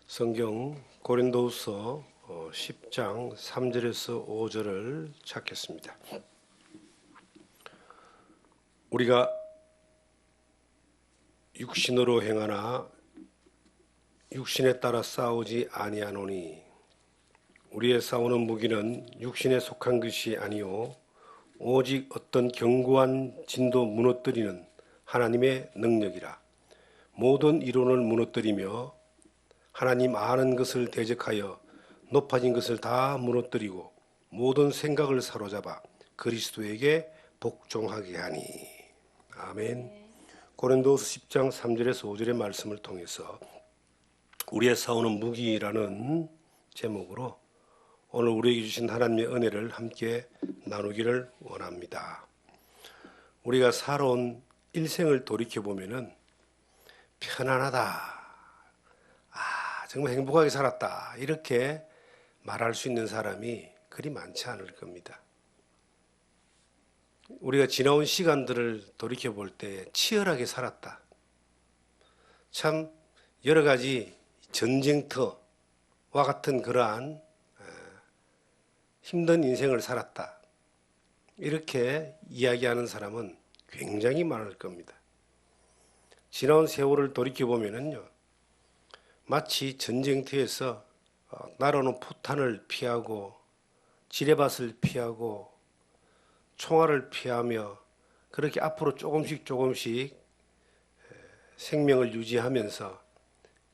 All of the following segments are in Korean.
성경 고린도후서 10장 3절에서 5절을 찾겠습니다. 우리가 육신으로 행하나 육신에 따라 싸우지 아니하노니 우리의 싸우는 무기는 육신에 속한 것이 아니요 오직 어떤 견고한 진도 무너뜨리는 하나님의 능력이라. 모든 이론을 무너뜨리며 하나님 아는 것을 대적하여 높아진 것을 다 무너뜨리고 모든 생각을 사로잡아 그리스도에게 복종하게 하니. 아멘. 고린도후서 10장 3절에서 5절의 말씀을 통해서 우리의 싸우는 무기라는 제목으로 오늘 우리에게 주신 하나님의 은혜를 함께 나누기를 원합니다. 우리가 살아온 일생을 돌이켜보면 편안하다, 정말 행복하게 살았다, 이렇게 말할 수 있는 사람이 그리 많지 않을 겁니다. 우리가 지나온 시간들을 돌이켜볼 때 치열하게 살았다, 참 여러 가지 전쟁터와 같은 그러한 힘든 인생을 살았다, 이렇게 이야기하는 사람은 굉장히 많을 겁니다. 지나온 세월을 돌이켜보면요, 마치 전쟁터에서 날아오는 포탄을 피하고 지뢰밭을 피하고 총알을 피하며 그렇게 앞으로 조금씩 생명을 유지하면서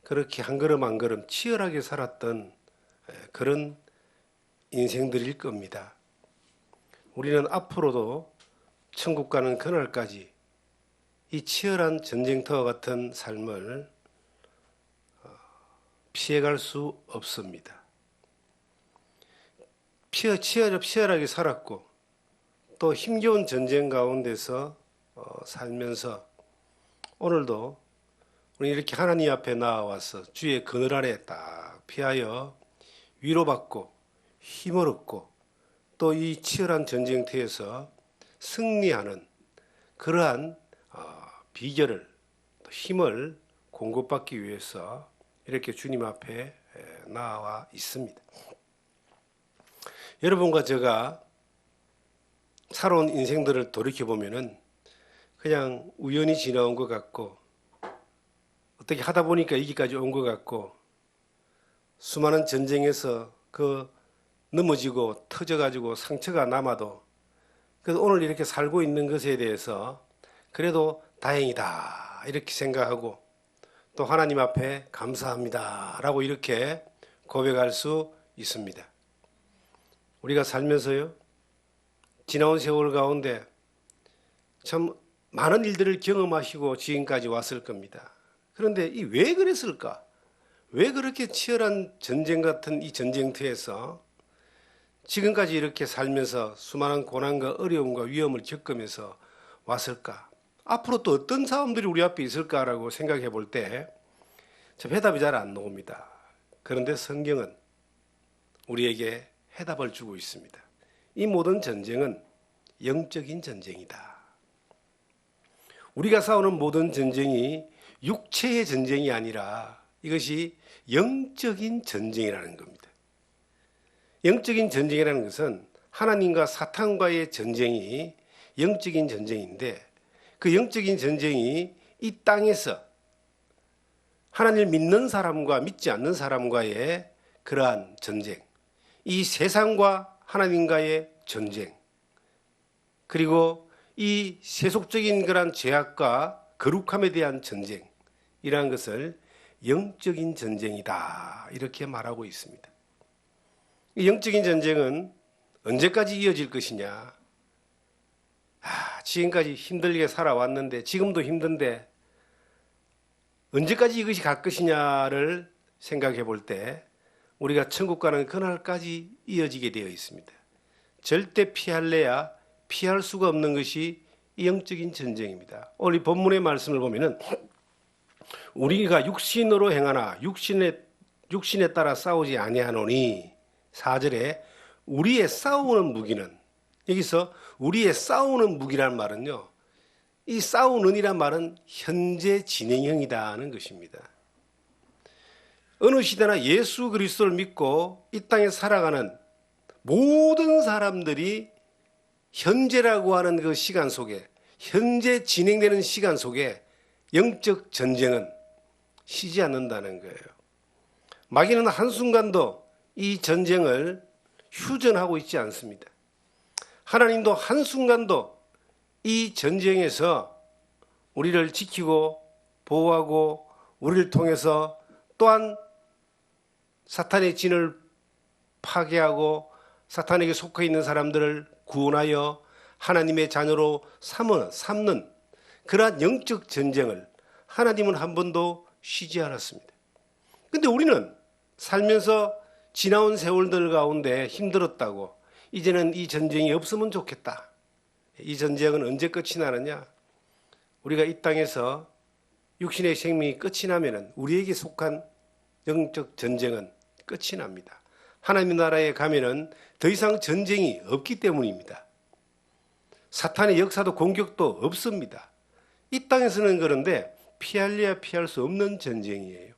그렇게 한 걸음 한 걸음 치열하게 살았던 그런 인생들일 겁니다. 우리는 앞으로도 천국 가는 그날까지 이 치열한 전쟁터와 같은 삶을 피해갈 수 없습니다. 치열하게 살았고 또 힘겨운 전쟁 가운데서 살면서 오늘도 우리 이렇게 하나님 앞에 나와서 주의 그늘 아래 딱 피하여 위로받고 힘을 얻고 또 이 치열한 전쟁터에서 승리하는 그러한 비결을, 힘을 공급받기 위해서 이렇게 주님 앞에 나와 있습니다. 여러분과 제가 살아온 인생들을 돌이켜보면 그냥 우연히 지나온 것 같고 어떻게 하다 보니까 여기까지 온 것 같고 수많은 전쟁에서 넘어지고 터져가지고 상처가 남아도 그래서 오늘 이렇게 살고 있는 것에 대해서 그래도 다행이다 이렇게 생각하고 또 하나님 앞에 감사합니다 라고 이렇게 고백할 수 있습니다. 우리가 살면서요, 지나온 세월 가운데 참 많은 일들을 경험하시고 지금까지 왔을 겁니다. 그런데 왜 그랬을까? 왜 그렇게 치열한 전쟁 같은 이 전쟁터에서 지금까지 이렇게 살면서 수많은 고난과 어려움과 위험을 겪으면서 왔을까? 앞으로 또 어떤 싸움들이 우리 앞에 있을까라고 생각해 볼 때 해답이 잘 안 나옵니다. 그런데 성경은 우리에게 해답을 주고 있습니다. 이 모든 전쟁은 영적인 전쟁이다. 우리가 싸우는 모든 전쟁이 육체의 전쟁이 아니라 이것이 영적인 전쟁이라는 겁니다. 영적인 전쟁이라는 것은 하나님과 사탄과의 전쟁이 영적인 전쟁인데 그 영적인 전쟁이 이 땅에서 하나님을 믿는 사람과 믿지 않는 사람과의 그러한 전쟁, 이 세상과 하나님과의 전쟁, 그리고 이 세속적인 그러한 죄악과 거룩함에 대한 전쟁이라는 것을 영적인 전쟁이다 이렇게 말하고 있습니다. 이 영적인 전쟁은 언제까지 이어질 것이냐? 지금까지 힘들게 살아왔는데 지금도 힘든데 언제까지 이것이 갈 것이냐를 생각해 볼 때 우리가 천국 가는 그날까지 이어지게 되어 있습니다. 절대 피할래야 피할 수가 없는 것이 이 영적인 전쟁입니다. 오늘 이 본문의 말씀을 보면은 우리가 육신으로 행하나 육신에 따라 싸우지 아니하노니 4절에 우리의 싸우는 무기는, 여기서 우리의 싸우는 무기란 말은요, 이 싸우는이란 말은 현재 진행형이다는 것입니다. 어느 시대나 예수 그리스도를 믿고 이 땅에 살아가는 모든 사람들이 현재라고 하는 그 시간 속에, 현재 진행되는 시간 속에 영적 전쟁은 쉬지 않는다는 거예요. 마귀는 한순간도 이 전쟁을 휴전하고 있지 않습니다. 하나님도 한순간도 이 전쟁에서 우리를 지키고 보호하고 우리를 통해서 또한 사탄의 진을 파괴하고 사탄에게 속해 있는 사람들을 구원하여 하나님의 자녀로 삼는 그러한 영적 전쟁을 하나님은 한 번도 쉬지 않았습니다. 그런데 우리는 살면서 지나온 세월들 가운데 힘들었다고 이제는 이 전쟁이 없으면 좋겠다. 이 전쟁은 언제 끝이 나느냐? 우리가 이 땅에서 육신의 생명이 끝이 나면은 우리에게 속한 영적 전쟁은 끝이 납니다. 하나님 나라에 가면은 더 이상 전쟁이 없기 때문입니다. 사탄의 역사도 공격도 없습니다. 이 땅에서는 그런데 피할래야 피할 수 없는 전쟁이에요.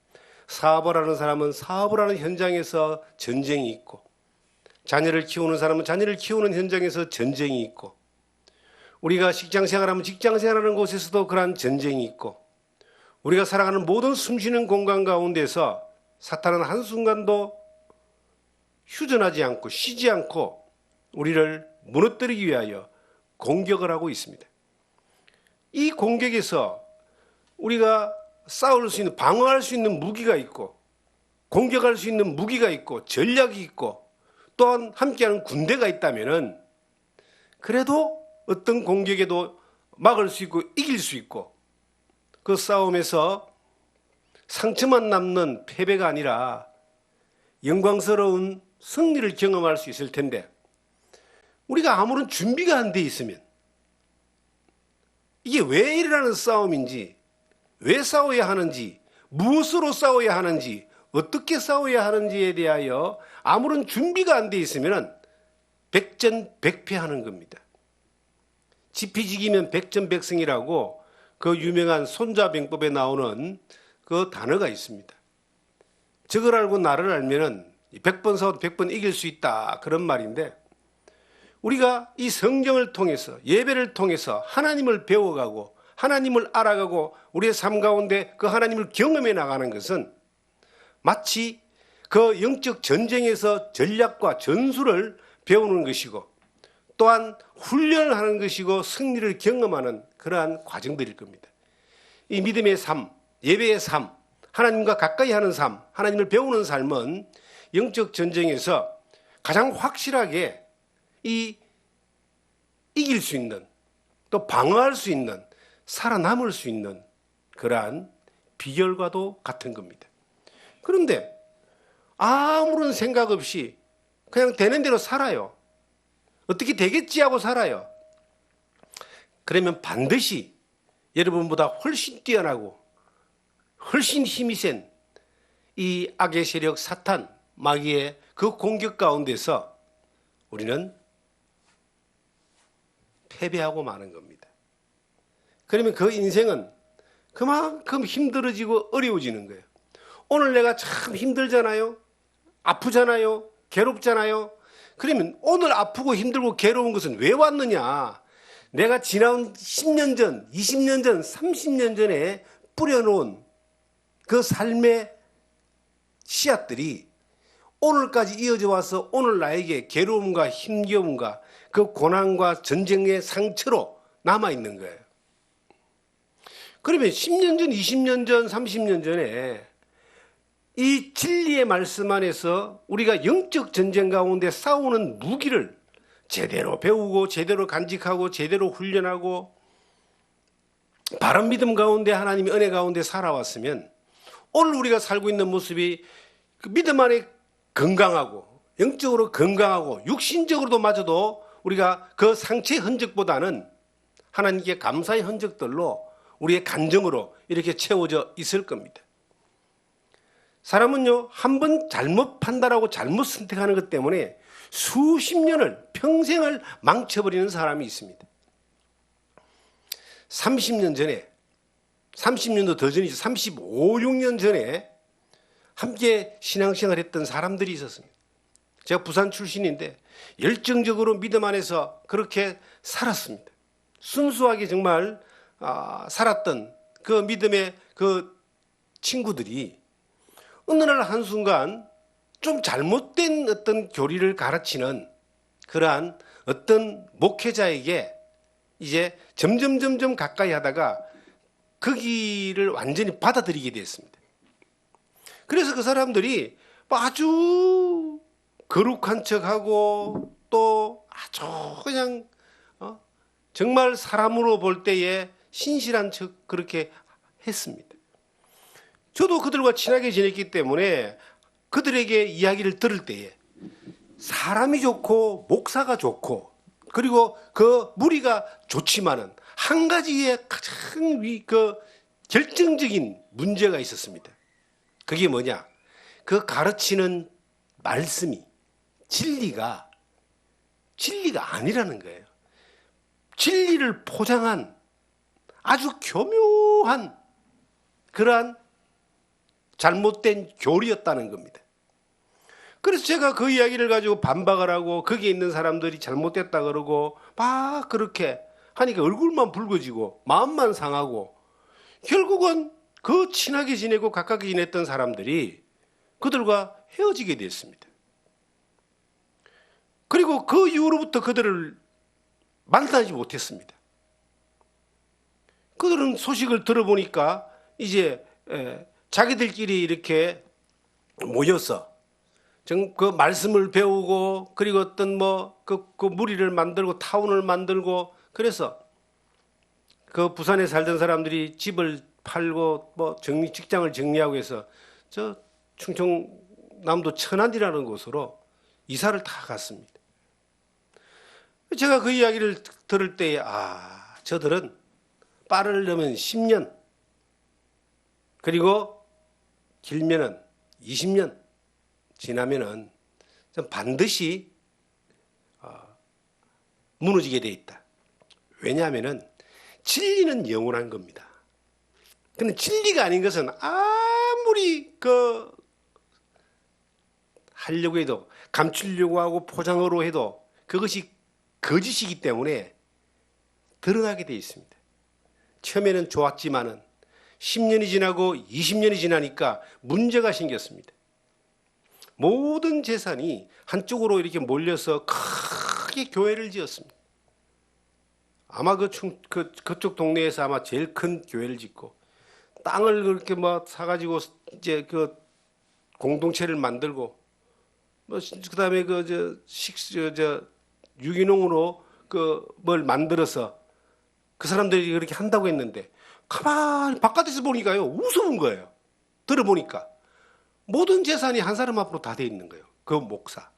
사업을 하는 사람은 사업을 하는 현장에서 전쟁이 있고, 자녀를 키우는 사람은 자녀를 키우는 현장에서 전쟁이 있고, 우리가 직장 생활하면 직장 생활하는 곳에서도 그러한 전쟁이 있고, 우리가 살아가는 모든 숨쉬는 공간 가운데서 사탄은 한순간도 휴전하지 않고 쉬지 않고 우리를 무너뜨리기 위하여 공격을 하고 있습니다. 이 공격에서 우리가 싸울 수 있는, 방어할 수 있는 무기가 있고, 공격할 수 있는 무기가 있고, 전략이 있고, 또한 함께하는 군대가 있다면은 그래도 어떤 공격에도 막을 수 있고 이길 수 있고, 그 싸움에서 상처만 남는 패배가 아니라 영광스러운 승리를 경험할 수 있을 텐데, 우리가 아무런 준비가 안 돼 있으면, 이게 왜 일어나는 싸움인지, 왜 싸워야 하는지, 무엇으로 싸워야 하는지, 어떻게 싸워야 하는지에 대하여 아무런 준비가 안 돼 있으면 백전백패하는 겁니다. 지피지기면 백전백승이라고 그 유명한 손자병법에 나오는 그 단어가 있습니다. 저걸 알고 나를 알면은 100번 싸워도 100번 이길 수 있다, 그런 말인데, 우리가 이 성경을 통해서, 예배를 통해서 하나님을 배워가고 하나님을 알아가고 우리의 삶 가운데 그 하나님을 경험해 나가는 것은 마치 그 영적 전쟁에서 전략과 전술을 배우는 것이고, 또한 훈련을 하는 것이고 승리를 경험하는 그러한 과정들일 겁니다. 이 믿음의 삶, 예배의 삶, 하나님과 가까이 하는 삶, 하나님을 배우는 삶은 영적 전쟁에서 가장 확실하게 이길 수 있는, 또 방어할 수 있는, 살아남을 수 있는 그러한 비결과도 같은 겁니다. 그런데 아무런 생각 없이 그냥 되는 대로 살아요. 어떻게 되겠지 하고 살아요. 그러면 반드시 여러분보다 훨씬 뛰어나고 훨씬 힘이 센 이 악의 세력 사탄, 마귀의 그 공격 가운데서 우리는 패배하고 마는 겁니다. 그러면 그 인생은 그만큼 힘들어지고 어려워지는 거예요. 오늘 내가 참 힘들잖아요. 아프잖아요. 괴롭잖아요. 그러면 오늘 아프고 힘들고 괴로운 것은 왜 왔느냐? 내가 지나온 10년 전, 20년 전, 30년 전에 뿌려놓은 그 삶의 씨앗들이 오늘까지 이어져 와서 오늘 나에게 괴로움과 힘겨움과 그 고난과 전쟁의 상처로 남아있는 거예요. 그러면 10년 전, 20년 전, 30년 전에 이 진리의 말씀 안에서 우리가 영적 전쟁 가운데 싸우는 무기를 제대로 배우고 제대로 간직하고 제대로 훈련하고 바른 믿음 가운데 하나님의 은혜 가운데 살아왔으면 오늘 우리가 살고 있는 모습이 그 믿음 안에 건강하고 영적으로 건강하고 육신적으로도 마저도 우리가 그 상처의 흔적보다는 하나님께 감사의 흔적들로 우리의 간정으로 이렇게 채워져 있을 겁니다. 사람은요, 한 번 잘못 판단하고 잘못 선택하는 것 때문에 수십 년을, 평생을 망쳐버리는 사람이 있습니다. 30년 전에, 30년도 더 전이죠. 35, 6년 전에 함께 신앙생활 했던 사람들이 있었습니다. 제가 부산 출신인데 열정적으로 믿음 안에서 그렇게 살았습니다. 순수하게 정말 살았던 그 믿음의 그 친구들이 어느 날 한순간 좀 잘못된 어떤 교리를 가르치는 그러한 어떤 목회자에게 이제 점점 가까이 하다가 그 길을 완전히 받아들이게 됐습니다. 그래서 그 사람들이 아주 거룩한 척하고 또 아주 그냥 정말 사람으로 볼 때에 신실한 척 그렇게 했습니다. 저도 그들과 친하게 지냈기 때문에 그들에게 이야기를 들을 때에 사람이 좋고 목사가 좋고 그리고 그 무리가 좋지만은 한 가지의 가장 결정적인 문제가 있었습니다. 그게 뭐냐? 그 가르치는 말씀이 진리가 아니라는 거예요. 진리를 포장한 아주 교묘한 그러한 잘못된 교리였다는 겁니다. 그래서 제가 그 이야기를 가지고 반박을 하고 거기에 있는 사람들이 잘못됐다 그러고 막 그렇게 하니까 얼굴만 붉어지고 마음만 상하고 결국은 그 친하게 지내고 가깝게 지냈던 사람들이 그들과 헤어지게 됐습니다. 그리고 그 이후로부터 그들을 만나지 못했습니다. 그들은 소식을 들어보니까 이제 자기들끼리 이렇게 모여서 그 말씀을 배우고 그리고 어떤 그 무리를 만들고 타운을 만들고 그래서 그 부산에 살던 사람들이 집을 팔고 직장을 정리하고 해서 저 충청남도 천안이라는 곳으로 이사를 다 갔습니다. 제가 그 이야기를 들을 때에 저들은 빠르려면 10년 그리고 길면은 20년 지나면은 반드시 무너지게 돼 있다. 왜냐하면은 진리는 영원한 겁니다. 근데 진리가 아닌 것은 아무리 하려고 해도 감추려고 하고 포장으로 해도 그것이 거짓이기 때문에 드러나게 돼 있습니다. 처음에는 좋았지만은 10년이 지나고 20년이 지나니까 문제가 생겼습니다. 모든 재산이 한쪽으로 이렇게 몰려서 크게 교회를 지었습니다. 아마 그쪽 동네에서 아마 제일 큰 교회를 짓고 땅을 그렇게 사가지고 이제 그 공동체를 만들고 그다음에 유기농으로 뭘 만들어서 그 사람들이 그렇게 한다고 했는데 가만히 바깥에서 보니까요 우스운 거예요. 들어보니까 모든 재산이 한 사람 앞으로 다 돼 있는 거예요. 그 목사.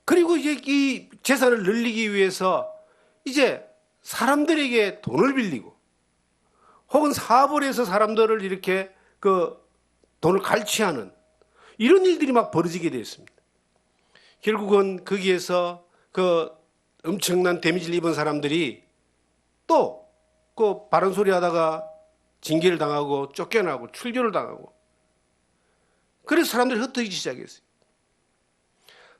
그리고 이제 이 재산을 늘리기 위해서 이제 사람들에게 돈을 빌리고 혹은 사업을 해서 사람들을 이렇게 돈을 갈취하는 이런 일들이 막 벌어지게 되었습니다. 결국은 거기에서 엄청난 데미지를 입은 사람들이 또 바른 소리 하다가 징계를 당하고 쫓겨나고 출교를 당하고 그래서 사람들이 흩어지기 시작했어요.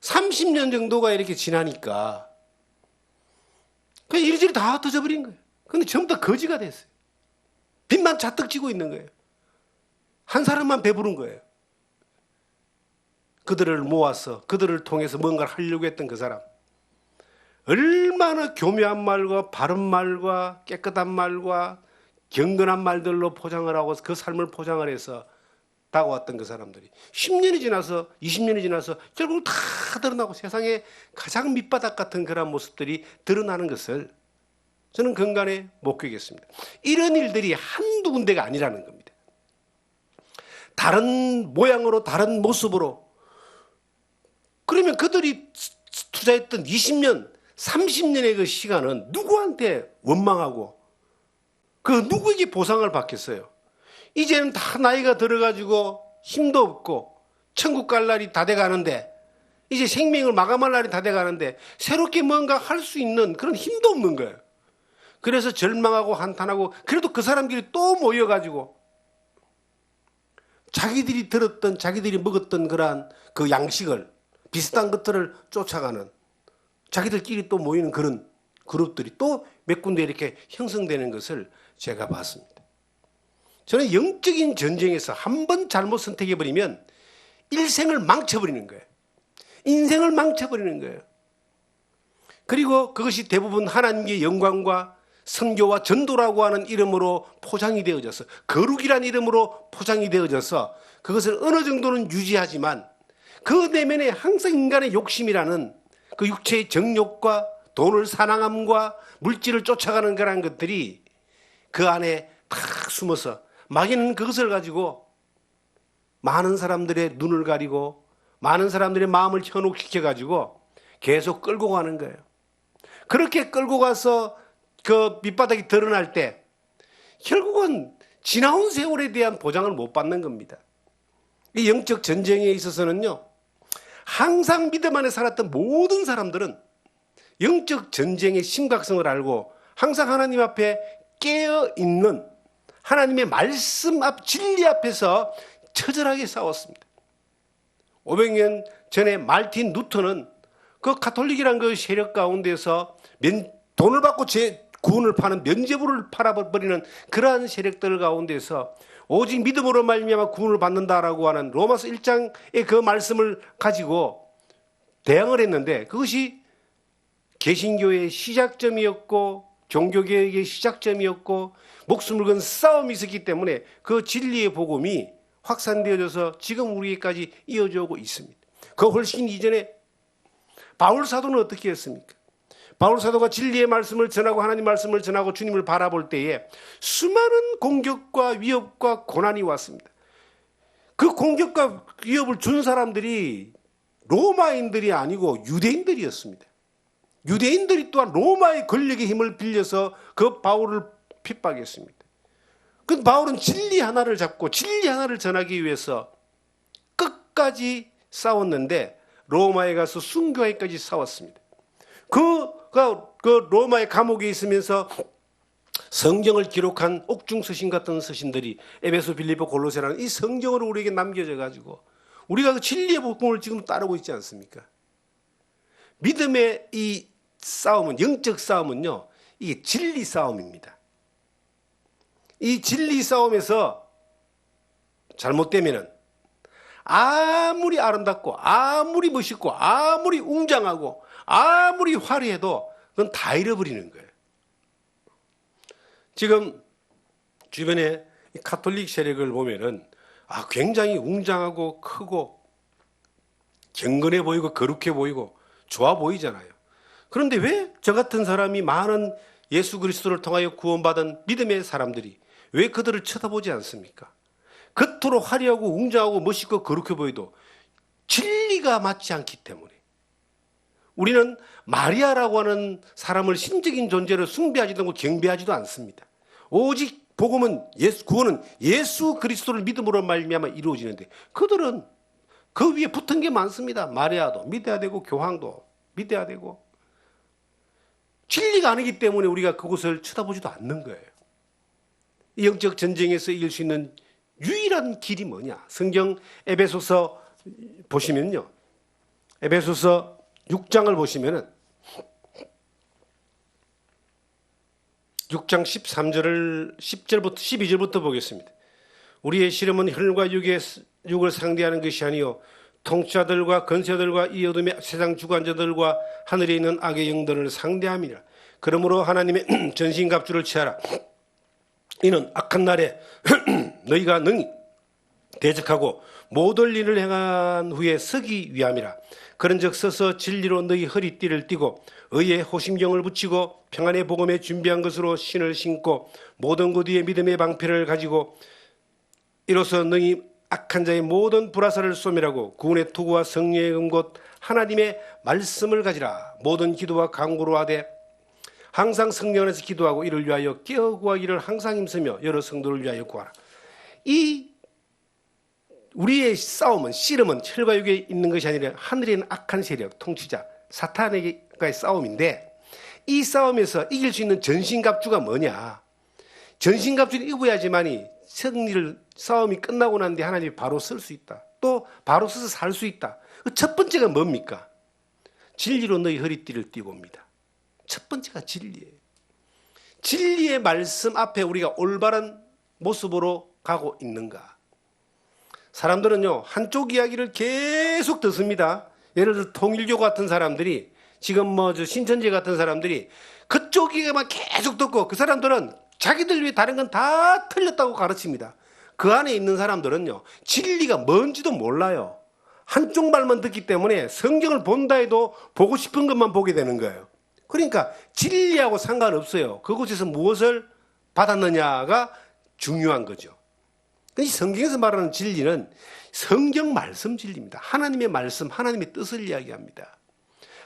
30년 정도가 이렇게 지나니까 그 일질이 다 흩어져 버린 거예요. 근데 전부 다 거지가 됐어요. 빚만 잔뜩 지고 있는 거예요. 한 사람만 배부른 거예요. 그들을 모아서 그들을 통해서 뭔가를 하려고 했던 그 사람. 얼마나 교묘한 말과 바른 말과 깨끗한 말과 경건한 말들로 포장을 하고 그 삶을 포장을 해서 다가왔던 그 사람들이 10년이 지나서 20년이 지나서 결국 다 드러나고 세상에 가장 밑바닥 같은 그런 모습들이 드러나는 것을 저는 근간에 목격했습니다. 이런 일들이 한두 군데가 아니라는 겁니다. 다른 모양으로 다른 모습으로 그러면 그들이 투자했던 20년 30년의 그 시간은 누구한테 원망하고 그 누구에게 보상을 받겠어요? 이제는 다 나이가 들어가지고 힘도 없고 천국 갈 날이 다 돼가는데 이제 생명을 마감할 날이 다 돼가는데 새롭게 뭔가 할 수 있는 그런 힘도 없는 거예요. 그래서 절망하고 한탄하고 그래도 그 사람들이 또 모여가지고 자기들이 들었던, 자기들이 먹었던 그러한 그 양식을, 비슷한 것들을 쫓아가는, 자기들끼리 또 모이는 그런 그룹들이 또 몇 군데 이렇게 형성되는 것을 제가 봤습니다. 저는 영적인 전쟁에서 한 번 잘못 선택해버리면 일생을 망쳐버리는 거예요. 인생을 망쳐버리는 거예요. 그리고 그것이 대부분 하나님의 영광과 선교와 전도라고 하는 이름으로 포장이 되어져서, 거룩이라는 이름으로 포장이 되어져서 그것을 어느 정도는 유지하지만 그 내면에 항상 인간의 욕심이라는 그 육체의 정욕과 돈을 사랑함과 물질을 쫓아가는 그런 것들이 그 안에 탁 숨어서 마귀는 그것을 가지고 많은 사람들의 눈을 가리고 많은 사람들의 마음을 현혹시켜 가지고 계속 끌고 가는 거예요. 그렇게 끌고 가서 그 밑바닥이 드러날 때 결국은 지나온 세월에 대한 보장을 못 받는 겁니다. 이 영적 전쟁에 있어서는요, 항상 믿음 안에 살았던 모든 사람들은 영적 전쟁의 심각성을 알고 항상 하나님 앞에 깨어있는 하나님의 말씀 앞 진리 앞에서 처절하게 싸웠습니다. 500년 전에 말틴 루터는 그 가톨릭이란 그 세력 가운데서 돈을 받고 구원을 파는 면죄부를 팔아버리는 그러한 세력들 가운데서 오직 믿음으로 말미암아 구원을 받는다라고 하는 로마서 1장의 그 말씀을 가지고 대항을 했는데, 그것이 개신교의 시작점이었고 종교개혁의 시작점이었고 목숨을 건 싸움이 있었기 때문에 그 진리의 복음이 확산되어져서 지금 우리에게까지 이어져 오고 있습니다. 그 훨씬 이전에 바울 사도는 어떻게 했습니까? 바울 사도가 진리의 말씀을 전하고 하나님 말씀을 전하고 주님을 바라볼 때에 수많은 공격과 위협과 고난이 왔습니다. 그 공격과 위협을 준 사람들이 로마인들이 아니고 유대인들이었습니다. 유대인들이 또한 로마의 권력의 힘을 빌려서 그 바울을 핍박했습니다. 그 바울은 진리 하나를 잡고 진리 하나를 전하기 위해서 끝까지 싸웠는데 로마에 가서 순교하기까지 싸웠습니다. 그 로마의 감옥에 있으면서 성경을 기록한 옥중서신 같은 서신들이 에베소, 빌립보, 골로새라는 이 성경으로 우리에게 남겨져 가지고 우리가 그 진리의 복음을 지금 따르고 있지 않습니까? 믿음의 이 싸움은, 영적 싸움은요, 이게 진리 싸움입니다. 이 진리 싸움에서 잘못되면은 아무리 아름답고 아무리 멋있고 아무리 웅장하고 아무리 화려해도 그건 다 잃어버리는 거예요. 지금 주변에 가톨릭 세력을 보면은 굉장히 웅장하고 크고 경건해 보이고 거룩해 보이고 좋아 보이잖아요. 그런데 왜 저 같은 사람이, 많은 예수 그리스도를 통하여 구원받은 믿음의 사람들이 왜 그들을 쳐다보지 않습니까? 겉으로 화려하고 웅장하고 멋있고 거룩해 보여도 진리가 맞지 않기 때문에 우리는 마리아라고 하는 사람을 신적인 존재로 숭배하지도 않고 경배하지도 않습니다. 오직 복음은 구원은 예수 그리스도를 믿음으로 말미암아 이루어지는데 그들은 그 위에 붙은 게 많습니다. 마리아도 믿어야 되고 교황도 믿어야 되고, 진리가 아니기 때문에 우리가 그곳을 쳐다보지도 않는 거예요. 이 영적 전쟁에서 이길 수 있는 유일한 길이 뭐냐? 성경 에베소서 보시면요, 에베소서 6장을 보시면은 6장 13절을 10절부터 12절부터 보겠습니다. 우리의 씨름은 혈과 육을 상대하는 것이 아니요 통치자들과 권세들과 이 어둠의 세상 주관자들과 하늘에 있는 악의 영들을 상대함이라. 그러므로 하나님의 전신갑주를 취하라. 이는 악한 날에 너희가 능히 대적하고 모든 일을 행한 후에 서기 위함이라. 그런즉 서서 진리로 너희 허리띠를 띠고 의의 호심경을 붙이고 평안의 복음에 준비한 것으로 신을 신고 모든 것 위에 믿음의 방패를 가지고 이로써 너희 악한 자의 모든 불화살을 쏘미라고 구원의 투구와 성령의 은곧 하나님의 말씀을 가지라. 모든 기도와 간구로 하되 항상 성령 안에서 기도하고 이를 위하여 깨어 구하기를 항상 힘쓰며 여러 성도를 위하여 구하라. 이 우리의 싸움은, 씨름은 혈과 육에 있는 것이 아니라 하늘에 있는 악한 세력, 통치자, 사탄과의 싸움인데, 이 싸움에서 이길 수 있는 전신갑주가 뭐냐? 전신갑주를 입어야지만이 싸움이 끝나고 난 뒤에 하나님이 바로 쓸 수 있다. 또 바로 서서 살 수 있다. 그 첫 번째가 뭡니까? 진리로 너희 허리띠를 띠고 옵니다. 첫 번째가 진리예요. 진리의 말씀 앞에 우리가 올바른 모습으로 가고 있는가? 사람들은요, 한쪽 이야기를 계속 듣습니다. 예를 들어 통일교 같은 사람들이, 지금 신천지 같은 사람들이 그쪽 얘기만 계속 듣고, 그 사람들은 자기들 위해 다른 건 다 틀렸다고 가르칩니다. 그 안에 있는 사람들은요, 진리가 뭔지도 몰라요. 한쪽 말만 듣기 때문에 성경을 본다 해도 보고 싶은 것만 보게 되는 거예요. 그러니까 진리하고 상관없어요. 그곳에서 무엇을 받았느냐가 중요한 거죠. 이 성경에서 말하는 진리는 성경 말씀 진리입니다. 하나님의 말씀, 하나님의 뜻을 이야기합니다.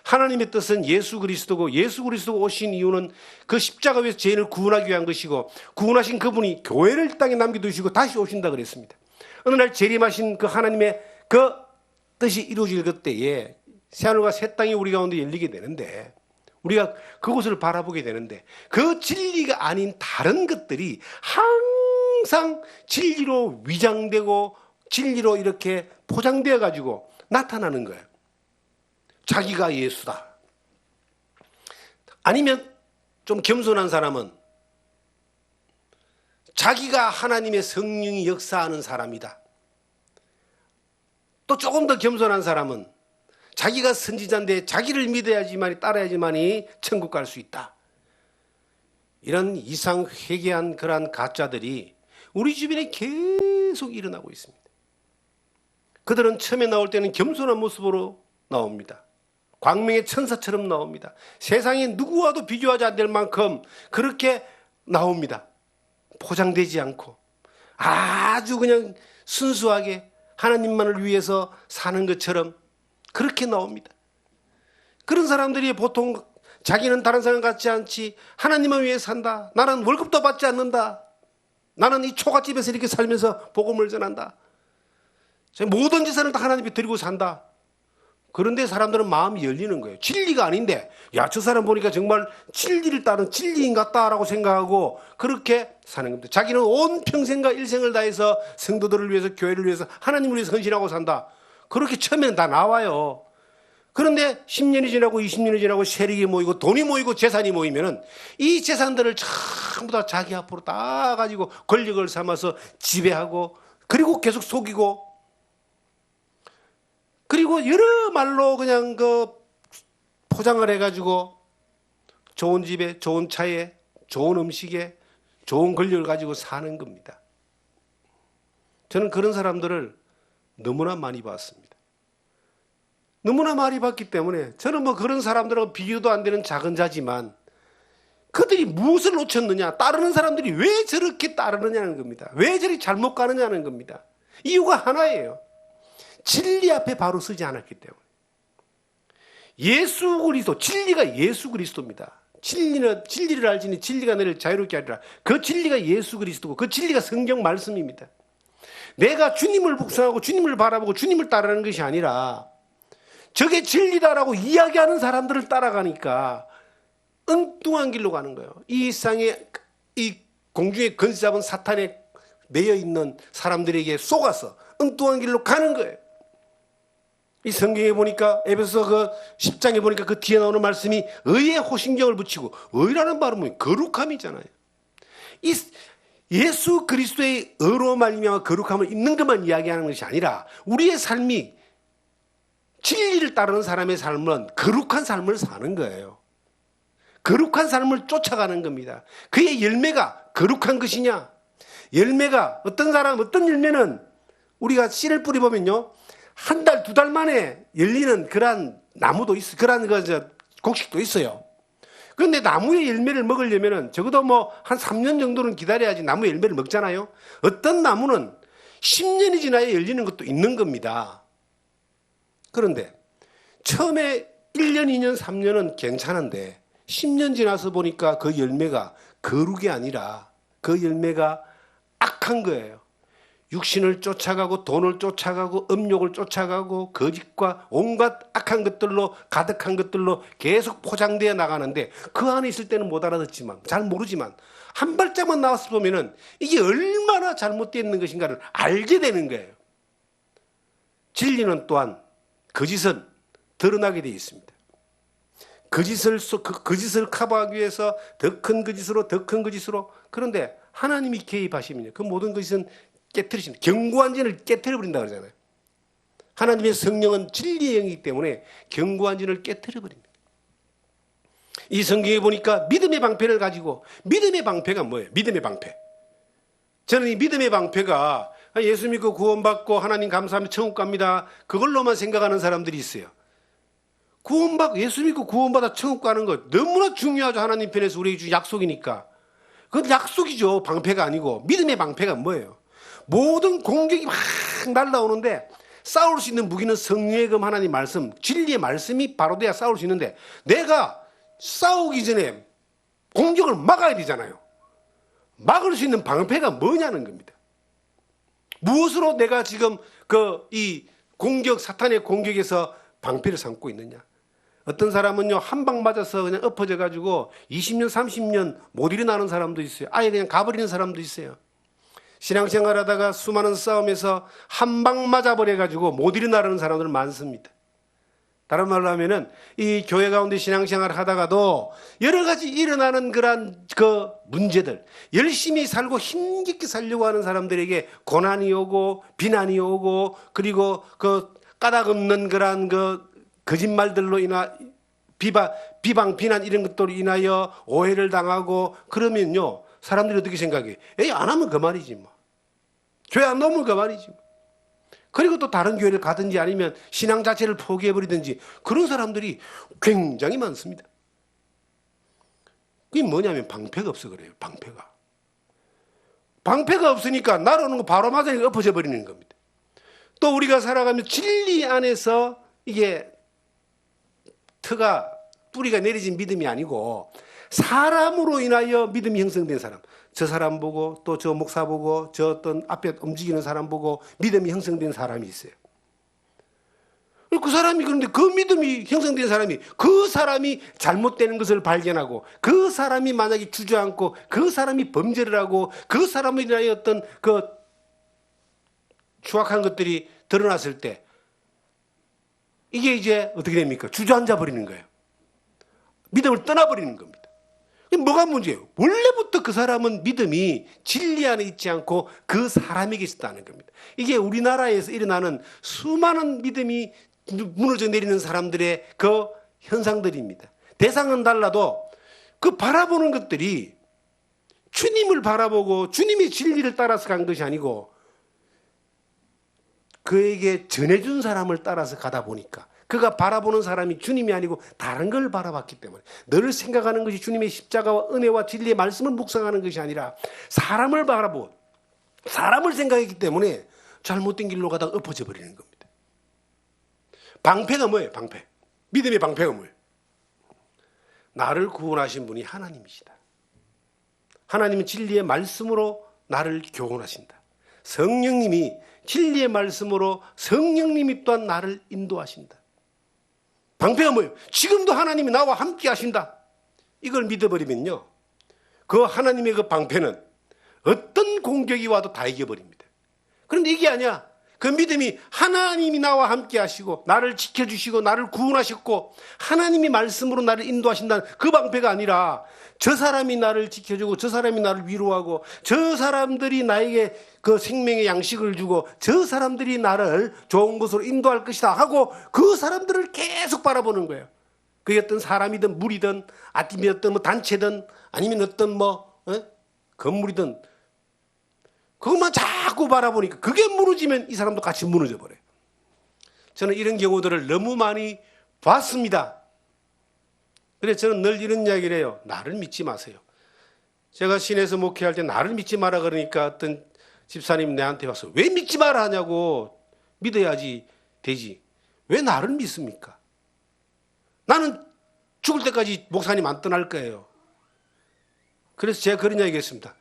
하나님의 뜻은 예수 그리스도고, 예수 그리스도가 오신 이유는 그 십자가 위에서 죄인을 구원하기 위한 것이고, 구원하신 그분이 교회를 땅에 남겨두시고 다시 오신다 그랬습니다. 어느 날 재림하신 그 하나님의 그 뜻이 이루어질 그때에 새하늘과 새 땅이 우리 가운데 열리게 되는데, 우리가 그곳을 바라보게 되는데, 그 진리가 아닌 다른 것들이 항상 진리로 위장되고 진리로 이렇게 포장되어 가지고 나타나는 거예요. 자기가 예수다. 아니면 좀 겸손한 사람은 자기가 하나님의 성령이 역사하는 사람이다. 또 조금 더 겸손한 사람은 자기가 선지자인데 자기를 믿어야지만이, 따라야지만이 천국 갈 수 있다. 이런 이상 회개한 그러한 가짜들이 우리 주변에 계속 일어나고 있습니다. 그들은 처음에 나올 때는 겸손한 모습으로 나옵니다. 광명의 천사처럼 나옵니다. 세상에 누구와도 비교하지 않을 만큼 그렇게 나옵니다. 포장되지 않고 아주 그냥 순수하게 하나님만을 위해서 사는 것처럼 그렇게 나옵니다. 그런 사람들이 보통 자기는 다른 사람 같지 않지, 하나님을 위해 산다, 나는 월급도 받지 않는다, 나는 이 초가집에서 이렇게 살면서 복음을 전한다, 모든 재산을 다 하나님께 드리고 산다. 그런데 사람들은 마음이 열리는 거예요. 진리가 아닌데, 야, 저 사람 보니까 정말 진리를 따른 진리인 같다라고 생각하고 그렇게 사는 겁니다. 자기는 온 평생과 일생을 다해서 성도들을 위해서, 교회를 위해서, 하나님을 위해서 헌신하고 산다. 그렇게 처음에는 다 나와요. 그런데 10년이 지나고 20년이 지나고 세력이 모이고 돈이 모이고 재산이 모이면은 이 재산들을 전부 다 자기 앞으로 다 가지고 권력을 삼아서 지배하고, 그리고 계속 속이고, 그리고 여러 말로 그냥 그 포장을 해가지고 좋은 집에, 좋은 차에, 좋은 음식에, 좋은 권력을 가지고 사는 겁니다. 저는 그런 사람들을 너무나 많이 봤습니다. 너무나 많이 봤기 때문에 저는 그런 사람들하고 비교도 안 되는 작은 자지만, 그들이 무엇을 놓쳤느냐, 따르는 사람들이 왜 저렇게 따르느냐는 겁니다. 왜 저리 잘못 가느냐는 겁니다. 이유가 하나예요. 진리 앞에 바로 서지 않았기 때문에. 예수 그리스도, 진리가 예수 그리스도입니다. 진리를 알지니 진리가 너를 자유롭게 하리라. 그 진리가 예수 그리스도고 그 진리가 성경 말씀입니다. 내가 주님을 묵상하고 주님을 바라보고 주님을 따르는 것이 아니라 저게 진리다라고 이야기하는 사람들을 따라가니까 엉뚱한 길로 가는 거예요. 이 세상에 이 공중에 건시 잡은 사탄에 매여 있는 사람들에게 속아서 엉뚱한 길로 가는 거예요. 이 성경에 보니까, 에베소서 그 10장에 보니까 그 뒤에 나오는 말씀이 의에 호신경을 붙이고, 의라는 말은 거룩함이잖아요. 이 예수 그리스도의 의로 말미암아 거룩함을 있는 것만 이야기하는 것이 아니라 우리의 삶이, 진리를 따르는 사람의 삶은 거룩한 삶을 사는 거예요. 거룩한 삶을 쫓아가는 겁니다. 그의 열매가 거룩한 것이냐? 열매가 어떤 열매는 우리가 씨를 뿌려보면요, 한 달, 두 달 만에 열리는 그러한 나무도 있어, 그러한 곡식도 있어요. 그런데 나무의 열매를 먹으려면 적어도 한 3년 정도는 기다려야지 나무 열매를 먹잖아요. 어떤 나무는 10년이 지나야 열리는 것도 있는 겁니다. 그런데 처음에 1년, 2년, 3년은 괜찮은데 10년 지나서 보니까 그 열매가 거룩이 아니라 그 열매가 악한 거예요. 육신을 쫓아가고 돈을 쫓아가고 음욕을 쫓아가고 거짓과 온갖 악한 것들로, 가득한 것들로 계속 포장되어 나가는데, 그 안에 있을 때는 못 알아듣지만, 잘 모르지만 한 발짝만 나와서 보면은 이게 얼마나 잘못되어 있는 것인가를 알게 되는 거예요. 진리는 또한 거짓은 드러나게 되어 있습니다. 거짓을 커버하기 위해서 더 큰 거짓으로 더 큰 거짓으로. 그런데 하나님이 개입하시면요, 그 모든 것은 깨트리십니다. 견고한 진을 깨트려 버린다 그러잖아요. 하나님의 성령은 진리의 영이기 때문에 견고한 진을 깨트려 버립니다. 이 성경에 보니까 믿음의 방패를 가지고, 믿음의 방패가 뭐예요? 믿음의 방패. 저는 이 믿음의 방패가 예수 믿고 구원받고 하나님 감사하며 천국 갑니다, 그걸로만 생각하는 사람들이 있어요. 예수 믿고 구원받아 천국 가는 것 너무나 중요하죠. 하나님 편에서 우리에게 준 약속이니까. 그건 약속이죠. 방패가 아니고. 믿음의 방패가 뭐예요? 모든 공격이 막 날라오는데 싸울 수 있는 무기는 성령의 금, 하나님 말씀, 진리의 말씀이 바로 돼야 싸울 수 있는데, 내가 싸우기 전에 공격을 막아야 되잖아요. 막을 수 있는 방패가 뭐냐는 겁니다. 무엇으로 내가 지금 이 사탄의 공격에서 방패를 삼고 있느냐? 어떤 사람은요, 한 방 맞아서 그냥 엎어져 가지고 20년, 30년 못 일어나는 사람도 있어요. 아예 그냥 가버리는 사람도 있어요. 신앙생활 하다가 수많은 싸움에서 한 방 맞아버려 가지고 못 일어나는 사람들 많습니다. 다른 말로 하면은 이 교회 가운데 신앙생활 하다가도 여러 가지 일어나는 그러한 문제들, 열심히 살고 힘겹게 살려고 하는 사람들에게 고난이 오고 비난이 오고, 그리고 까닭 없는 그러한 거짓말들로 비방, 비난 이런 것들로 인하여 오해를 당하고, 그러면요, 사람들이 어떻게 생각해? 에이, 안 하면 그만이지 뭐. 교회 안 나오면 그만이지 뭐. 그리고 또 다른 교회를 가든지 아니면 신앙 자체를 포기해버리든지, 그런 사람들이 굉장히 많습니다. 그게 뭐냐면 방패가 없어 그래요. 방패가 없으니까 날아오는 거 바로 맞아 엎어져 버리는 겁니다. 또 우리가 살아가면 진리 안에서 이게 뿌리가 내려진 믿음이 아니고, 사람으로 인하여 믿음이 형성된 사람, 저 사람 보고 또 저 목사 보고 저 어떤 앞에 움직이는 사람 보고 믿음이 형성된 사람이 있어요. 그 사람이, 그런데 그 믿음이 형성된 사람이, 그 사람이 잘못되는 것을 발견하고, 그 사람이 만약에 주저앉고, 그 사람이 범죄를 하고, 그 사람을 인하여 어떤 추악한 것들이 드러났을 때, 이게 이제 어떻게 됩니까? 주저앉아 버리는 거예요. 믿음을 떠나버리는 겁니다. 뭐가 문제예요? 원래부터 그 사람은 믿음이 진리 안에 있지 않고 그 사람에게 있었다는 겁니다. 이게 우리나라에서 일어나는 수많은 믿음이 무너져 내리는 사람들의 그 현상들입니다. 대상은 달라도 그 바라보는 것들이 주님을 바라보고 주님의 진리를 따라서 간 것이 아니고, 그에게 전해준 사람을 따라서 가다 보니까, 그가 바라보는 사람이 주님이 아니고 다른 걸 바라봤기 때문에, 늘 생각하는 것이 주님의 십자가와 은혜와 진리의 말씀을 묵상하는 것이 아니라 사람을 바라보고 사람을 생각했기 때문에 잘못된 길로 가다가 엎어져 버리는 겁니다. 방패가 뭐예요? 방패. 믿음의 방패가 뭐예요? 나를 구원하신 분이 하나님이시다. 하나님은 진리의 말씀으로 나를 교훈하신다. 성령님이 진리의 말씀으로 성령님이 또한 나를 인도하신다. 방패가 뭐예요? 지금도 하나님이 나와 함께 하신다. 이걸 믿어버리면요, 그 하나님의 그 방패는 어떤 공격이 와도 다 이겨버립니다. 그런데 이게 아니야. 그 믿음이 하나님이 나와 함께 하시고 나를 지켜주시고 나를 구원하셨고 하나님이 말씀으로 나를 인도하신다는 그 방패가 아니라, 저 사람이 나를 지켜주고 저 사람이 나를 위로하고 저 사람들이 나에게 그 생명의 양식을 주고 저 사람들이 나를 좋은 곳으로 인도할 것이다 하고 그 사람들을 계속 바라보는 거예요. 그게 어떤 사람이든 물이든 아니면 어떤 단체든 아니면 어떤 건물이든 그것만 자꾸 바라보니까 그게 무너지면 이 사람도 같이 무너져 버려요. 저는 이런 경우들을 너무 많이 봤습니다. 그래서 저는 늘 이런 이야기를 해요. 나를 믿지 마세요. 제가 시내에서 목회할 때 나를 믿지 마라 그러니까 어떤 집사님 내한테 와서 왜 믿지 마라 하냐고, 믿어야지 되지. 왜 나를 믿습니까? 나는 죽을 때까지 목사님 안 떠날 거예요. 그래서 제가 그런 이야기 했습니다.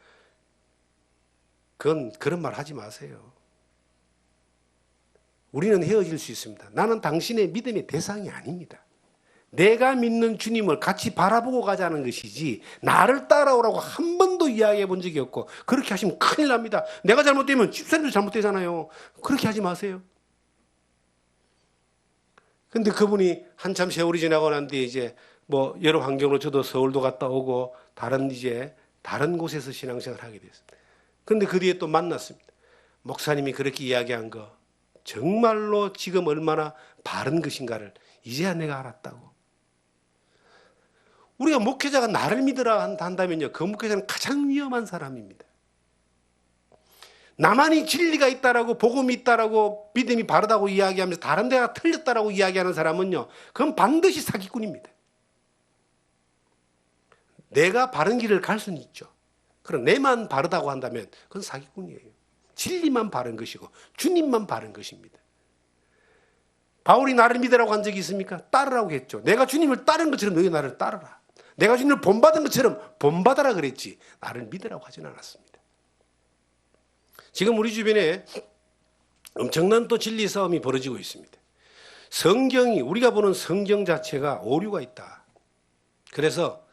그런 말 하지 마세요. 우리는 헤어질 수 있습니다. 나는 당신의 믿음의 대상이 아닙니다. 내가 믿는 주님을 같이 바라보고 가자는 것이지 나를 따라오라고 한 번도 이야기해 본 적이 없고, 그렇게 하시면 큰일 납니다. 내가 잘못되면 집사님도 잘못되잖아요. 그렇게 하지 마세요. 근데 그분이 한참 세월이 지나고 난 뒤에 이제 뭐 여러 환경으로 저도 서울도 갔다 오고 다른 곳에서 신앙생활을 하게 됐습니다. 근데 그 뒤에 또 만났습니다. 목사님이 그렇게 이야기한 거 정말로 지금 얼마나 바른 것인가를 이제야 내가 알았다고. 우리가 목회자가 나를 믿으라 한다면요, 그 목회자는 가장 위험한 사람입니다. 나만이 진리가 있다라고, 복음이 있다라고, 믿음이 바르다고 이야기하면서 다른 데가 틀렸다라고 이야기하는 사람은요, 그건 반드시 사기꾼입니다. 내가 바른 길을 갈 수는 있죠. 그럼 내만 바르다고 한다면 그건 사기꾼이에요. 진리만 바른 것이고 주님만 바른 것입니다. 바울이 나를 믿으라고 한 적이 있습니까? 따르라고 했죠. 내가 주님을 따른 것처럼 너희 나를 따르라. 내가 주님을 본받은 것처럼 본받아라 그랬지, 나를 믿으라고 하진 않았습니다. 지금 우리 주변에 엄청난 또 진리 싸움이 벌어지고 있습니다. 성경이, 우리가 보는 성경 자체가 오류가 있다. 그래서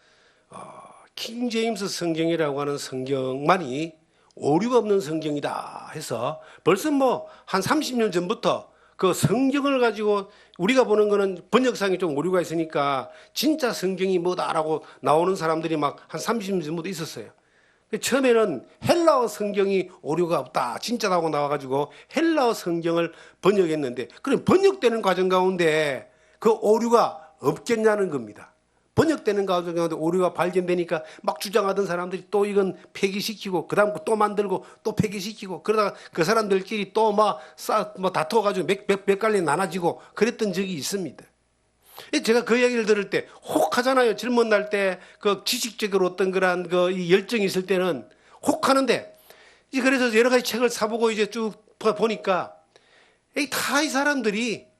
킹 제임스 성경이라고 하는 성경만이 오류가 없는 성경이다 해서 벌써 뭐 한 30년 전부터 그 성경을 가지고 우리가 보는 거는 번역상이 좀 오류가 있으니까 진짜 성경이 뭐다라고 나오는 사람들이 막 한 30년 전부터 있었어요. 처음에는 헬라어 성경이 오류가 없다, 진짜다고 나와가지고 헬라어 성경을 번역했는데, 그럼 번역되는 과정 가운데 그 오류가 없겠냐는 겁니다. 번역되는 과정 가운데 오류가 발견되니까 막 주장하던 사람들이 또 이건 폐기시키고, 그 다음 또 만들고 또 폐기시키고, 그러다가 그 사람들끼리 또 막 다투어가지고 몇 갈래 나눠지고 그랬던 적이 있습니다. 제가 그 이야기를 들을 때 혹하잖아요. 젊은 날 때 그 지식적으로 어떤 그런 그 열정이 있을 때는 혹하는데, 그래서 여러 가지 책을 사보고 이제 쭉 보니까 다 이 사람들이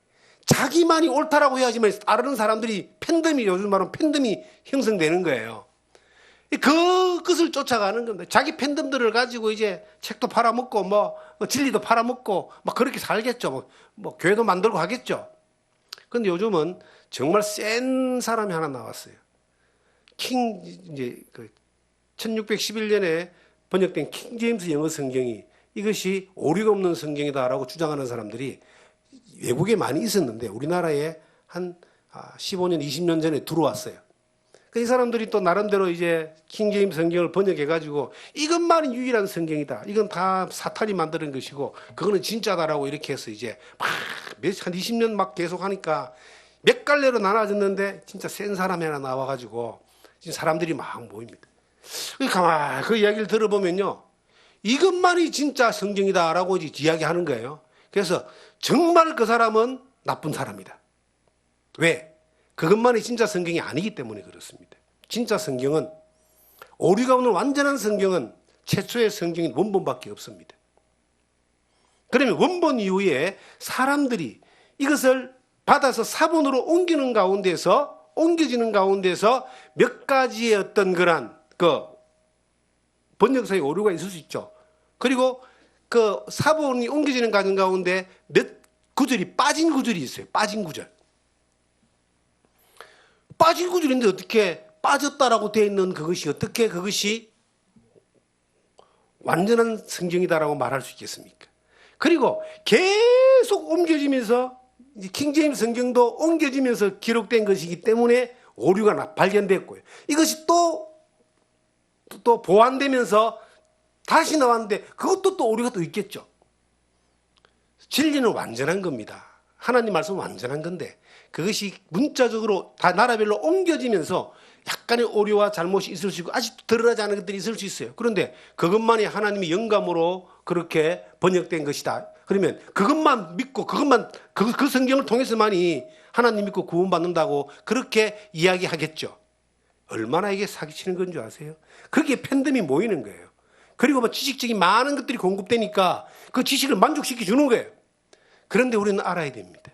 자기만이 옳다라고 해야지만 따르는 사람들이 팬덤이, 요즘 말하면 팬덤이 형성되는 거예요. 그것을 쫓아가는 겁니다. 자기 팬덤들을 가지고 이제 책도 팔아먹고 뭐 진리도 팔아먹고 막 그렇게 살겠죠. 뭐 교회도 만들고 하겠죠. 그런데 요즘은 정말 센 사람이 하나 나왔어요. 이제 1611년에 번역된 킹 제임스 영어 성경이 이것이 오류가 없는 성경이다라고 주장하는 사람들이 외국에 많이 있었는데 우리나라에 한 15년, 20년 전에 들어왔어요. 이 사람들이 또 나름대로 이제 킹 제임스 성경을 번역해가지고 이것만이 유일한 성경이다, 이건 다 사탄이 만드는 것이고 그거는 진짜다라고 이렇게 해서 이제 한 20년 막 계속 하니까 몇 갈래로 나눠졌는데 진짜 센 사람이 하나 나와가지고 사람들이 막 모입니다. 가만히 그 이야기를 들어보면요, 이것만이 진짜 성경이다라고 이야기하는 거예요. 그래서 정말 그 사람은 나쁜 사람이다. 왜? 그것만이 진짜 성경이 아니기 때문에 그렇습니다. 진짜 성경은, 오류가 없는 완전한 성경은 최초의 성경인 원본밖에 없습니다. 그러면 원본 이후에 사람들이 이것을 받아서 사본으로 옮겨지는 가운데서 몇 가지의 어떤 그런 그 번역사의 오류가 있을 수 있죠. 그리고 그 사본이 옮겨지는 과정 가운데 몇 구절이 빠진 구절이 있어요. 빠진 구절인데 어떻게 빠졌다라고 되어 있는 그것이 어떻게 그것이 완전한 성경이다라고 말할 수 있겠습니까? 그리고 계속 옮겨지면서 킹 제임스 성경도 옮겨지면서 기록된 것이기 때문에 오류가 발견됐고요. 이것이 또 보완되면서 다시 나왔는데 그것도 또 오류가 또 있겠죠. 진리는 완전한 겁니다. 하나님 말씀은 완전한 건데 그것이 문자적으로 다 나라별로 옮겨지면서 약간의 오류와 잘못이 있을 수 있고 아직도 드러나지 않은 것들이 있을 수 있어요. 그런데 그것만이 하나님의 영감으로 그렇게 번역된 것이다. 그러면 그것만 믿고 그 성경을 통해서만이 하나님 믿고 구원받는다고 그렇게 이야기하겠죠. 얼마나 이게 사기치는 건 줄 아세요? 거기에 팬덤이 모이는 거예요. 그리고 뭐 지식적인 많은 것들이 공급되니까 그 지식을 만족시켜 주는 거예요. 그런데 우리는 알아야 됩니다.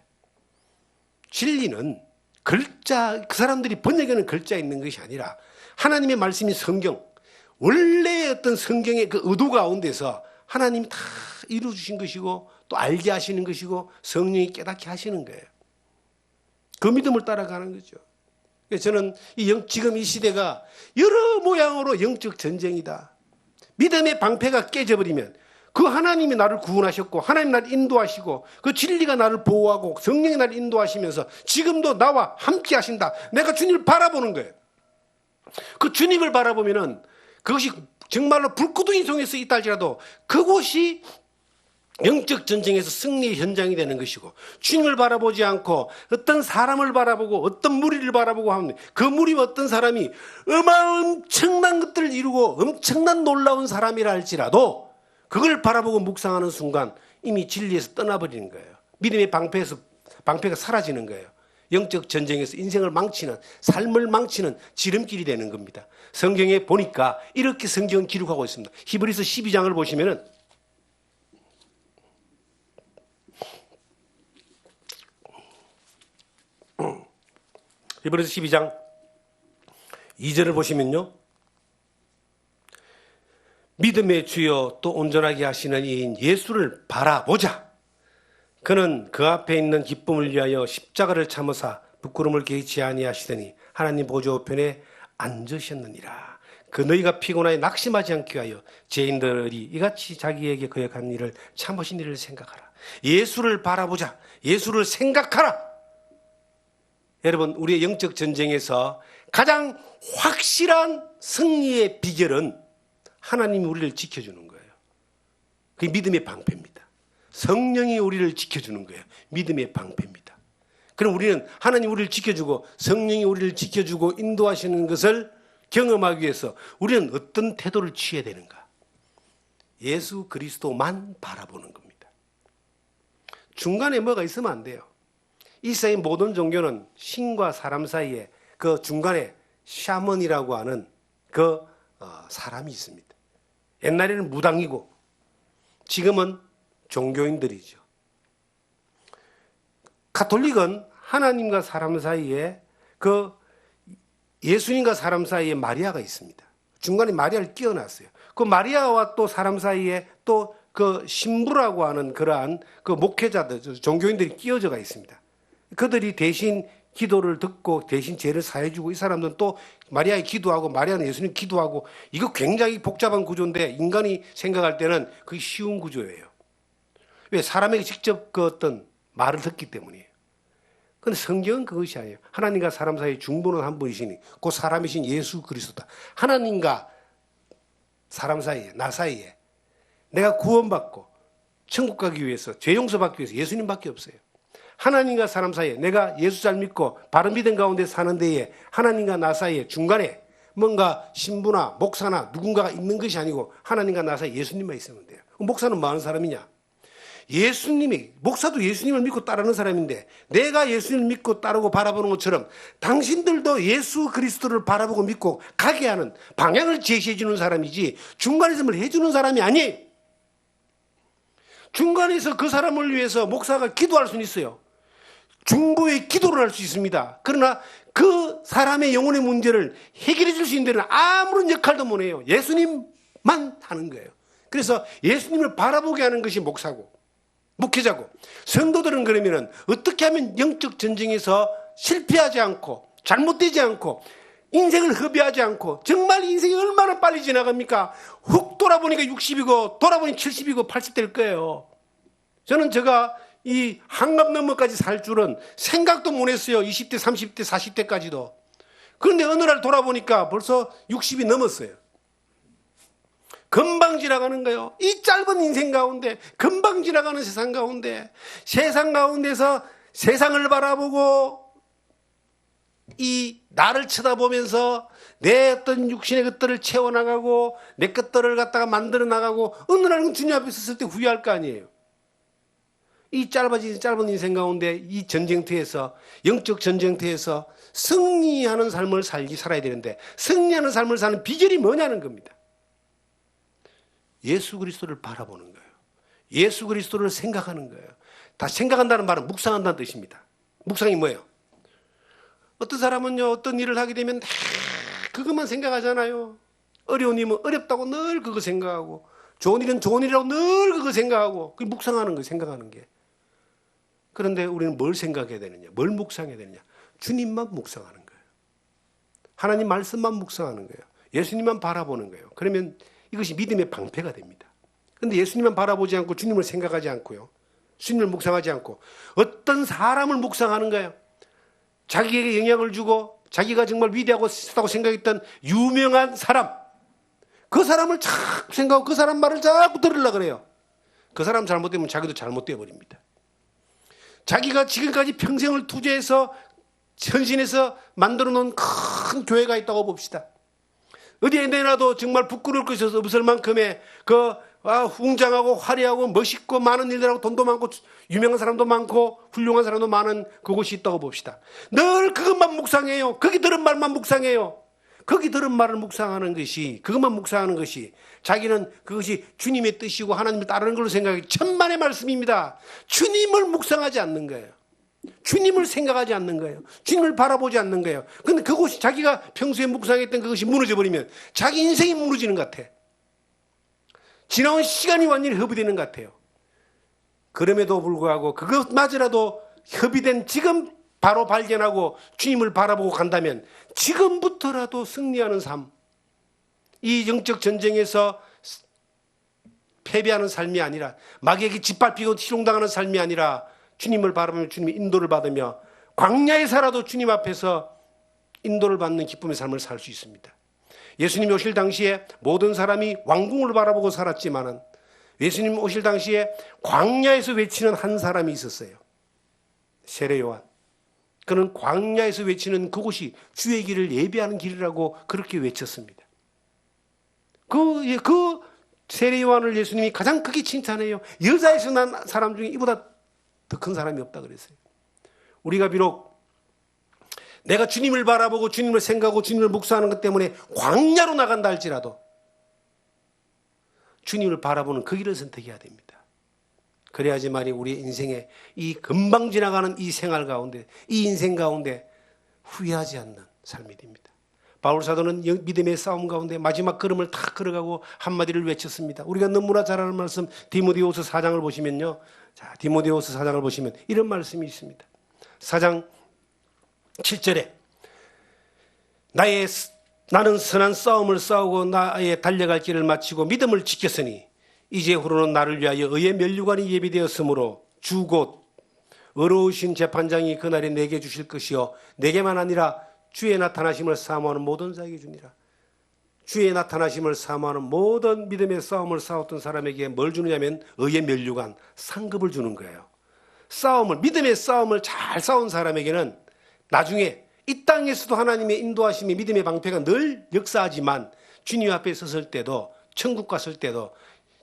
진리는 글자, 그 사람들이 번역하는 글자에 있는 것이 아니라 하나님의 말씀인 성경, 원래의 어떤 성경의 그 의도 가운데서 하나님이 다 이루어주신 것이고 또 알게 하시는 것이고 성령이 깨닫게 하시는 거예요. 그 믿음을 따라가는 거죠. 저는 지금 이 시대가 여러 모양으로 영적 전쟁이다. 믿음의 방패가 깨져버리면 그 하나님이 나를 구원하셨고 하나님 나를 인도하시고 그 진리가 나를 보호하고 성령이 나를 인도하시면서 지금도 나와 함께 하신다. 내가 주님을 바라보는 거예요. 그 주님을 바라보면은 그것이 정말로 불구덩이 속에서 있다 할지라도 그곳이 영적 전쟁에서 승리의 현장이 되는 것이고, 주님을 바라보지 않고 어떤 사람을 바라보고 어떤 무리를 바라보고 하면 그 무리와 어떤 사람이 엄청난 것들을 이루고 엄청난 놀라운 사람이라 할지라도 그걸 바라보고 묵상하는 순간 이미 진리에서 떠나버리는 거예요. 믿음의 방패가 사라지는 거예요. 영적 전쟁에서 인생을 망치는, 삶을 망치는 지름길이 되는 겁니다. 성경에 보니까 이렇게 성경은 기록하고 있습니다. 히브리서 12장을 보시면은 히브리서 12장 2절을 보시면요, 믿음의 주여 또 온전하게 하시는 이인 예수를 바라보자. 그는 그 앞에 있는 기쁨을 위하여 십자가를 참으사 부끄러움을 개의치 아니하시더니 하나님 보좌 우편에 앉으셨느니라. 그 너희가 피곤하여 낙심하지 않게 하여 죄인들이 이같이 자기에게 거역한 일을 참으신 일을 생각하라. 예수를 바라보자. 예수를 생각하라. 여러분, 우리의 영적 전쟁에서 가장 확실한 승리의 비결은 하나님이 우리를 지켜주는 거예요. 그게 믿음의 방패입니다. 성령이 우리를 지켜주는 거예요. 믿음의 방패입니다. 그럼 우리는 하나님 우리를 지켜주고 성령이 우리를 지켜주고 인도하시는 것을 경험하기 위해서 우리는 어떤 태도를 취해야 되는가? 예수 그리스도만 바라보는 겁니다. 중간에 뭐가 있으면 안 돼요. 이 세상의 모든 종교는 신과 사람 사이에 그 중간에 샤먼이라고 하는 그 사람이 있습니다. 옛날에는 무당이고 지금은 종교인들이죠. 가톨릭은 하나님과 사람 사이에 그 예수님과 사람 사이에 마리아가 있습니다. 중간에 마리아를 끼워놨어요. 그 마리아와 또 사람 사이에 또 그 신부라고 하는 그러한 그 목회자들, 종교인들이 끼워져가 있습니다. 그들이 대신 기도를 듣고 대신 죄를 사해주고, 이 사람들은 또 마리아에 기도하고 마리아는 예수님 기도하고, 이거 굉장히 복잡한 구조인데 인간이 생각할 때는 그게 쉬운 구조예요. 왜? 사람에게 직접 그 어떤 말을 듣기 때문이에요. 그런데 성경은 그것이 아니에요. 하나님과 사람 사이에 중보는 한 분이시니 그 사람이신 예수 그리스도다. 하나님과 사람 사이에, 나 사이에 내가 구원받고 천국 가기 위해서, 죄 용서받기 위해서 예수님밖에 없어요. 하나님과 사람 사이에 내가 예수 잘 믿고 바른 믿음 가운데 사는 데에 하나님과 나 사이에 중간에 뭔가 신부나 목사나 누군가가 있는 것이 아니고 하나님과 나 사이에 예수님만 있으면 돼요. 목사는 뭐 하는 사람이냐? 목사도 예수님을 믿고 따르는 사람인데, 내가 예수님을 믿고 따르고 바라보는 것처럼 당신들도 예수 그리스도를 바라보고 믿고 가게 하는 방향을 제시해 주는 사람이지 중간에서 뭘 해주는 사람이 아니에요. 중간에서 그 사람을 위해서 목사가 기도할 수는 있어요. 중보의 기도를 할 수 있습니다. 그러나 그 사람의 영혼의 문제를 해결해 줄 수 있는 데는 아무런 역할도 못 해요. 예수님만 하는 거예요. 그래서 예수님을 바라보게 하는 것이 목회자고, 성도들은 그러면은 어떻게 하면 영적 전쟁에서 실패하지 않고 잘못되지 않고 인생을 허비하지 않고, 정말 인생이 얼마나 빨리 지나갑니까? 훅 돌아보니까 60이고 돌아보니 70이고 80대일 거예요. 저는 제가 이 한갑 넘어까지 살 줄은 생각도 못 했어요. 20대, 30대, 40대까지도. 그런데 어느 날 돌아보니까 벌써 60이 넘었어요. 금방 지나가는 거예요. 이 짧은 인생 가운데, 금방 지나가는 세상 가운데, 세상 가운데서 세상을 바라보고 이 나를 쳐다보면서 내 어떤 육신의 것들을 채워나가고 내 것들을 갖다가 만들어 나가고 어느 날 주님 앞에 섰을 때 후회할 거 아니에요. 이 짧은 인생 가운데 이 전쟁터에서, 영적 전쟁터에서 승리하는 삶을 살아야 되는데, 승리하는 삶을 사는 비결이 뭐냐는 겁니다. 예수 그리스도를 바라보는 거예요. 예수 그리스도를 생각하는 거예요. 다 생각한다는 말은 묵상한다는 뜻입니다. 묵상이 뭐예요? 어떤 사람은요, 어떤 일을 하게 되면 그것만 생각하잖아요. 어려운 일은 어렵다고 늘 그거 생각하고, 좋은 일은 좋은 일이라고 늘 그거 생각하고, 그게 묵상하는 거예요, 생각하는 게. 그런데 우리는 뭘 생각해야 되느냐? 뭘 묵상해야 되느냐? 주님만 묵상하는 거예요. 하나님 말씀만 묵상하는 거예요. 예수님만 바라보는 거예요. 그러면 이것이 믿음의 방패가 됩니다. 그런데 예수님만 바라보지 않고 주님을 생각하지 않고요, 주님을 묵상하지 않고 어떤 사람을 묵상하는 거예요. 자기에게 영향을 주고 자기가 정말 위대하고 생각했던 유명한 사람, 그 사람을 자꾸 생각하고 그 사람 말을 자꾸 들으려고 그래요. 그 사람 잘못되면 자기도 잘못되어 버립니다. 자기가 지금까지 평생을 투자해서 헌신해서 만들어 놓은 큰 교회가 있다고 봅시다. 어디에 내놔도 정말 부끄러울 것이 없을 만큼의 웅장하고 화려하고 멋있고 많은 일들하고 돈도 많고 유명한 사람도 많고 훌륭한 사람도 많은 그곳이 있다고 봅시다. 늘 그것만 묵상해요. 거기 들은 말만 묵상해요. 거기 들은 말을 묵상하는 것이, 그것만 묵상하는 것이, 자기는 그것이 주님의 뜻이고 하나님을 따르는 걸로 생각하기 천만의 말씀입니다. 주님을 묵상하지 않는 거예요. 주님을 생각하지 않는 거예요. 주님을 바라보지 않는 거예요. 그런데 그것이 자기가 평소에 묵상했던 그것이 무너져 버리면 자기 인생이 무너지는 것 같아. 지나온 시간이 완전히 허비되는 것 같아요. 그럼에도 불구하고 그것마저라도 허비된 지금 바로 발견하고 주님을 바라보고 간다면 지금부터라도 승리하는 삶, 이 영적 전쟁에서 패배하는 삶이 아니라, 마귀에게 짓밟히고 희롱당하는 삶이 아니라 주님을 바라보며 주님의 인도를 받으며 광야에 살아도 주님 앞에서 인도를 받는 기쁨의 삶을 살 수 있습니다. 예수님 오실 당시에 모든 사람이 왕궁을 바라보고 살았지만은 예수님 오실 당시에 광야에서 외치는 한 사람이 있었어요. 세례 요한. 그는 광야에서 외치는 그곳이 주의 길을 예비하는 길이라고 그렇게 외쳤습니다. 그 세례 요한을 예수님이 가장 크게 칭찬해요. 여자에서 난 사람 중에 이보다 더 큰 사람이 없다 그랬어요. 우리가 비록 내가 주님을 바라보고 주님을 생각하고 주님을 묵상하는 것 때문에 광야로 나간다 할지라도 주님을 바라보는 그 길을 선택해야 됩니다. 그래야지만이 우리의 인생에 이 금방 지나가는 이 생활 가운데, 이 인생 가운데 후회하지 않는 삶이 됩니다. 바울 사도는 믿음의 싸움 가운데 마지막 걸음을 다 걸어가고 한마디를 외쳤습니다. 우리가 너무나 잘 아는 말씀 디모데후서 4장을 보시면요, 자, 디모데후서 4장을 보시면 이런 말씀이 있습니다. 4장 7절에 나는 선한 싸움을 싸우고 나의 달려갈 길을 마치고 믿음을 지켰으니 이제후로는 나를 위하여 의의 면류관이 예비되었으므로 주 곧 의로우신 재판장이 그날에 내게 주실 것이요 내게만 아니라 주의 나타나심을 사모하는 모든 자에게 주니라. 주의 나타나심을 사모하는 모든 믿음의 싸움을 싸웠던 사람에게 뭘 주느냐면 의의 면류관, 상급을 주는 거예요. 믿음의 싸움을 잘 싸운 사람에게는 나중에 이 땅에서도 하나님의 인도하심이 믿음의 방패가 늘 역사하지만 주님 앞에 섰을 때도, 천국 갔을 때도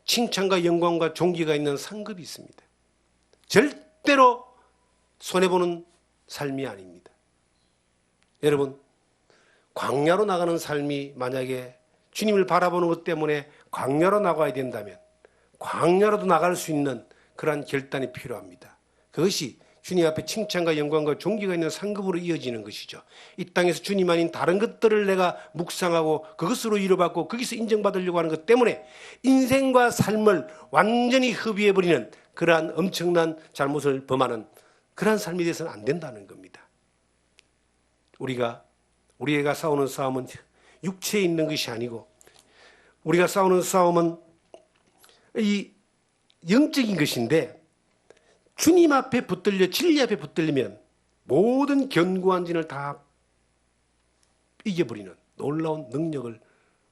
칭찬과 영광과 존귀가 있는 상급이 있습니다. 절대로 손해보는 삶이 아닙니다. 여러분, 광야로 나가는 삶이 만약에 주님을 바라보는 것 때문에 광야로 나가야 된다면 광야로도 나갈 수 있는 그러한 결단이 필요합니다. 그것이 주님 앞에 칭찬과 영광과 존귀가 있는 상급으로 이어지는 것이죠. 이 땅에서 주님 아닌 다른 것들을 내가 묵상하고 그것으로 위로받고 거기서 인정받으려고 하는 것 때문에 인생과 삶을 완전히 허비해버리는 그러한 엄청난 잘못을 범하는 그러한 삶이 돼서는 안 된다는 겁니다. 우리가 싸우는 싸움은 육체에 있는 것이 아니고 우리가 싸우는 싸움은 이 영적인 것인데 주님 앞에 붙들려 진리 앞에 붙들리면 모든 견고한 진을 다 이겨버리는 놀라운 능력을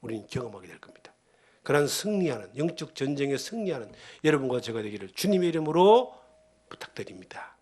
우리는 경험하게 될 겁니다. 그러한 승리하는 영적 전쟁에 승리하는 여러분과 제가 되기를 주님의 이름으로 부탁드립니다.